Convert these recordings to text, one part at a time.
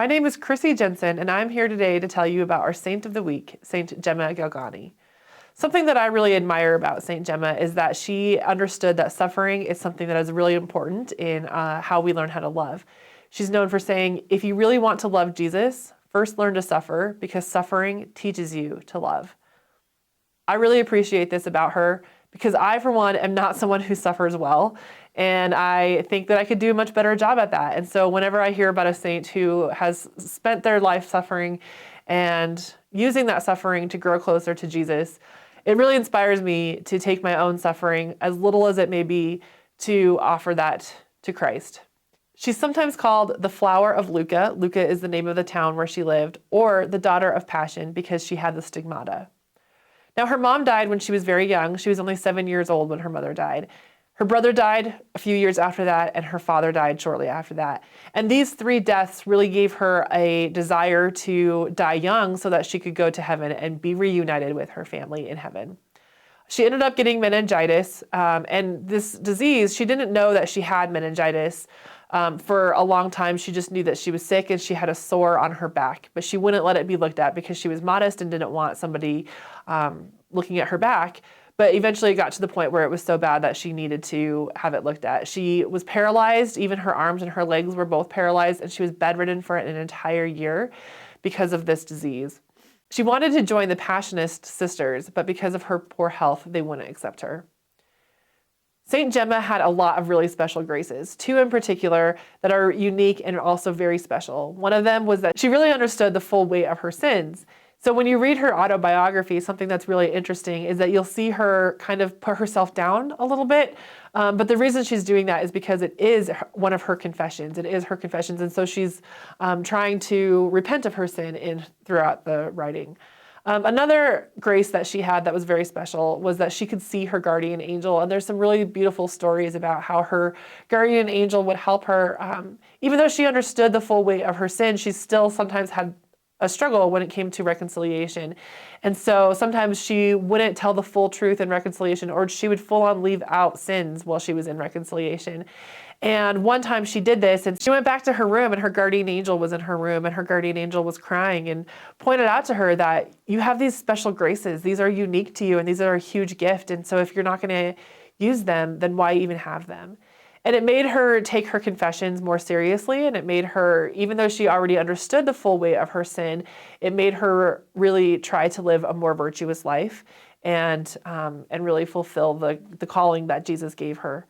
My name is Chrissy Jensen, and I'm here today to tell you about our Saint of the Week, Saint Gemma Galgani. Something that I really admire about Saint Gemma is that she understood that suffering is something that is really important in how we learn how to love. She's known for saying, if you really want to love Jesus, first learn to suffer, because suffering teaches you to love. I really appreciate this about her because I, for one, am not someone who suffers well, and I think that I could do a much better job at that. And so whenever I hear about a saint who has spent their life suffering and using that suffering to grow closer to Jesus, it really inspires me to take my own suffering, as little as it may be, to offer that to Christ. She's sometimes called the flower of Lucca. Lucca is the name of the town where she lived, or the daughter of passion because she had the stigmata. Now, her mom died when she was very young. She was only 7 years old when her mother died. Her brother died a few years after that, and her father died shortly after that. And these three deaths really gave her a desire to die young so that she could go to heaven and be reunited with her family in heaven. She ended up getting meningitis, and this disease, she didn't know that she had meningitis. For a long time, she just knew that she was sick and she had a sore on her back, but she wouldn't let it be looked at because she was modest and didn't want somebody looking at her back. But eventually it got to the point where it was so bad that she needed to have it looked at. She was paralyzed. Even her arms and her legs were both paralyzed, and she was bedridden for an entire year because of this disease. She wanted to join the Passionist sisters, but because of her poor health, they wouldn't accept her. Saint Gemma had a lot of really special graces, two in particular that are unique and also very special. One of them was that she really understood the full weight of her sins. So when you read her autobiography, something that's really interesting is that you'll see her kind of put herself down a little bit. But the reason she's doing that is because it is one of her confessions. It is her confessions. And so she's trying to repent of her sin throughout the writing. Another grace that she had that was very special was that she could see her guardian angel. And there's some really beautiful stories about how her guardian angel would help her. Even though she understood the full weight of her sin, she still sometimes had a struggle when it came to reconciliation. And so sometimes she wouldn't tell the full truth in reconciliation, or she would full on leave out sins while she was in reconciliation. And one time she did this, and she went back to her room, and her guardian angel was in her room, and her guardian angel was crying and pointed out to her that you have these special graces. These are unique to you, and these are a huge gift. And so if you're not going to use them, then why even have them? And it made her take her confessions more seriously, and it made her, even though she already understood the full weight of her sin, it made her really try to live a more virtuous life and really fulfill the calling that Jesus gave her.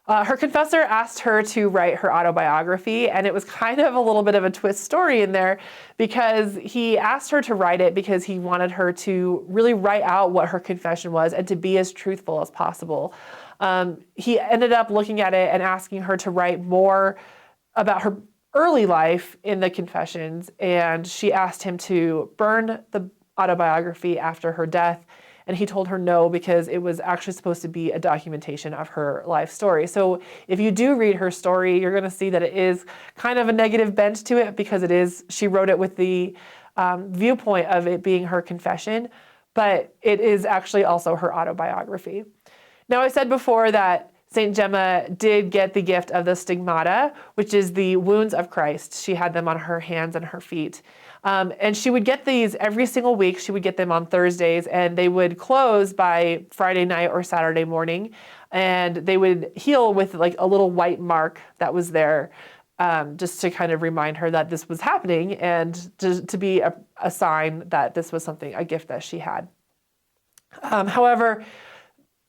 Her confessor asked her to write her autobiography, and it was kind of a little bit of a twist story in there because he asked her to write it because he wanted her to really write out what her confession was and to be as truthful as possible. He ended up looking at it and asking her to write more about her early life in the confessions, and she asked him to burn the autobiography after her death, and he told her no because it was actually supposed to be a documentation of her life story. So if you do read her story, you're going to see that it is kind of a negative bent to it because she wrote it with the viewpoint of it being her confession, but it is actually also her autobiography. Now, I said before that Saint Gemma did get the gift of the stigmata, which is the wounds of Christ. She had them on her hands and her feet. And she would get these every single week. She would get them on Thursdays, and they would close by Friday night or Saturday morning. And they would heal with like a little white mark that was there, just to kind of remind her that this was happening and to be a sign that this was a gift that she had. However,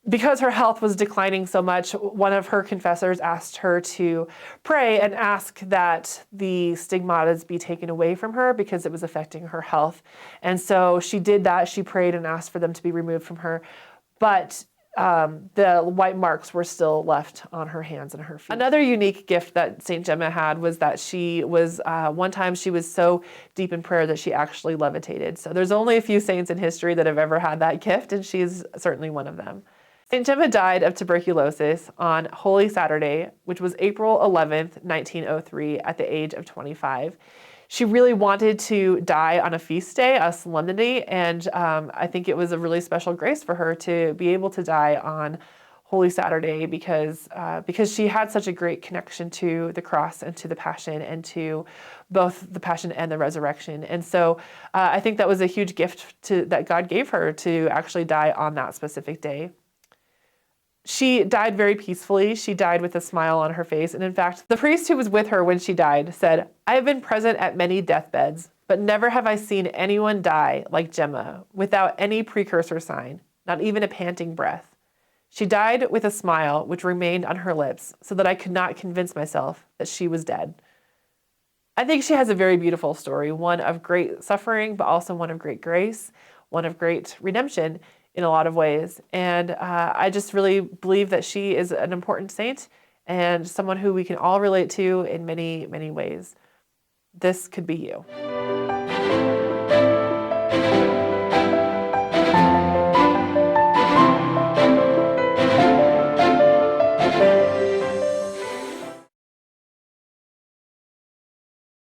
because her health was declining so much, one of her confessors asked her to pray and ask that the stigmatas be taken away from her because it was affecting her health. And so she did that. She prayed and asked for them to be removed from her. But the white marks were still left on her hands and her feet. Another unique gift that Saint Gemma had was that she was, one time she was so deep in prayer that she actually levitated. So there's only a few saints in history that have ever had that gift, and she's certainly one of them. Saint Gemma died of tuberculosis on Holy Saturday, which was April 11th, 1903, at the age of 25. She really wanted to die on a feast day, a solemnity, and I think it was a really special grace for her to be able to die on Holy Saturday because she had such a great connection to the cross and to the passion and to both the passion and the resurrection. And so I think that was a huge gift that God gave her to actually die on that specific day. She died very peacefully. She died with a smile on her face. And in fact, the priest who was with her when she died said, "I have been present at many deathbeds, but never have I seen anyone die like Gemma, without any precursor sign, not even a panting breath. She died with a smile which remained on her lips, so that I could not convince myself that she was dead." I think she has a very beautiful story, one of great suffering, but also one of great grace, one of great redemption in a lot of ways. And I just really believe that she is an important saint and someone who we can all relate to in many, many ways. This could be you.